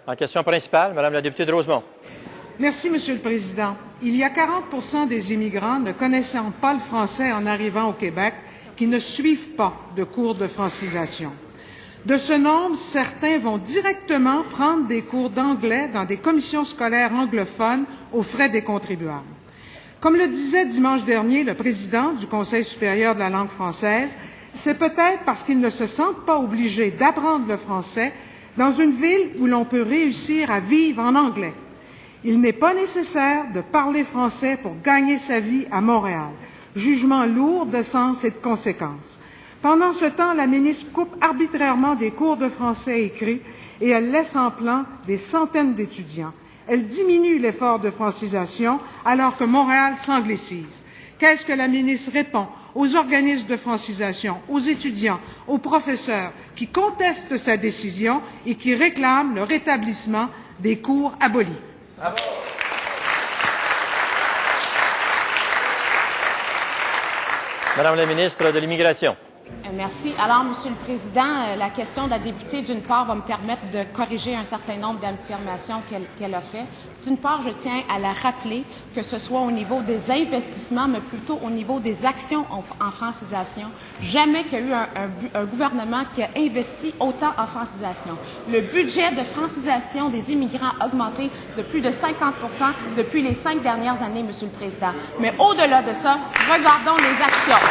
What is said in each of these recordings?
En question principale, Madame la députée de Rosemont. Merci, Monsieur le Président. Il y a 40 des immigrants ne connaissant pas le français en arrivant au Québec qui ne suivent pas de cours de francisation. De ce nombre, certains vont directement prendre des cours d'anglais dans des commissions scolaires anglophones aux frais des contribuables. Comme le disait dimanche dernier le président du Conseil supérieur de la langue française, c'est peut-être parce qu'ils ne se sentent pas obligés d'apprendre le français dans une ville où l'on peut réussir à vivre en anglais. Il n'est pas nécessaire de parler français pour gagner sa vie à Montréal. Jugement lourd de sens et de conséquences. Pendant ce temps, la ministre coupe arbitrairement des cours de français écrits et elle laisse en plan des centaines d'étudiants. Elle diminue l'effort de francisation alors que Montréal s'anglicise. Qu'est-ce que la ministre répond aux organismes de francisation, aux étudiants, aux professeurs qui contestent sa décision et qui réclament le rétablissement des cours abolis? Bravo. Madame la ministre de l'Immigration. Merci. Alors, Monsieur le Président, la question de la députée, d'une part, va me permettre de corriger un certain nombre d'affirmations qu'elle a faites. D'une part, je tiens à la rappeler que ce soit au niveau des investissements, mais plutôt au niveau des actions en francisation. Jamais qu'il y a eu un gouvernement qui a investi autant en francisation. Le budget de francisation des immigrants a augmenté de plus de 50% depuis les 5 dernières années, Monsieur le Président. Mais au-delà de ça, regardons les actions.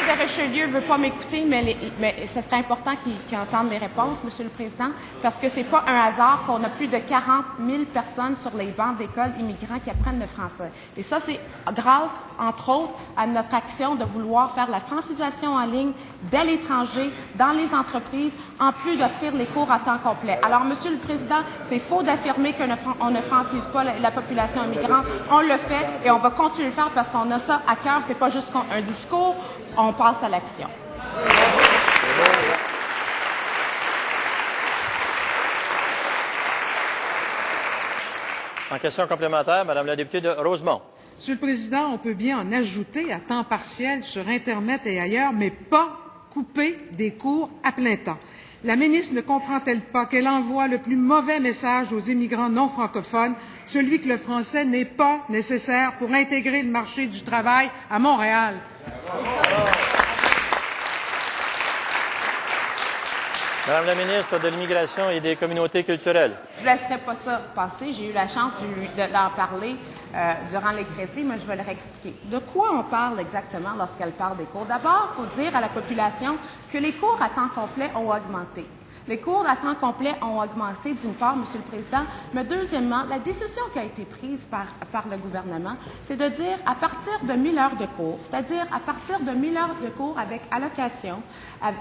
De Richelieu ne veut pas m'écouter, mais ce serait important qu'il entende les réponses, Monsieur le Président, parce que c'est pas un hasard qu'on a plus de 40 000 personnes sur les bancs d'école immigrants qui apprennent le français. Et ça, c'est grâce, entre autres, à notre action de vouloir faire la francisation en ligne dès l'étranger, dans les entreprises, en plus d'offrir les cours à temps complet. Alors, Monsieur le Président, c'est faux d'affirmer qu'on ne francise pas la population immigrante. On le fait et on va continuer de le faire parce qu'on a ça à cœur. C'est pas juste un discours. On passe à l'action. En question complémentaire, Madame la députée de Rosemont. Monsieur le Président, on peut bien en ajouter à temps partiel sur Internet et ailleurs, mais pas couper des cours à plein temps. La ministre ne comprend-elle pas qu'elle envoie le plus mauvais message aux immigrants non francophones, celui que le français n'est pas nécessaire pour intégrer le marché du travail à Montréal? Madame la ministre de l'Immigration et des Communautés culturelles. Je ne laisserai pas ça passer. J'ai eu la chance d'en parler durant les crédits, mais je vais le réexpliquer. De quoi on parle exactement lorsqu'elle parle des cours? D'abord, il faut dire à la population que les cours à temps complet ont augmenté. Les cours à temps complet ont augmenté, d'une part, Monsieur le Président, mais deuxièmement, la décision qui a été prise par le gouvernement, c'est de dire à partir de 1000 heures de cours, c'est-à-dire à partir de 1000 heures de cours avec allocation,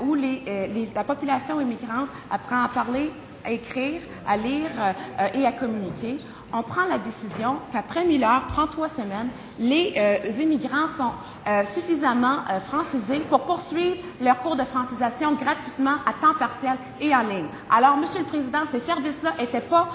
où la population immigrante apprend à parler, à écrire, à lire et à communiquer, on prend la décision qu'après 1000 heures, 33 semaines, les immigrants sont suffisamment francisés pour poursuivre leur cours de francisation gratuitement à temps partiel et en ligne. Alors, Monsieur le Président, ces services-là n'étaient pas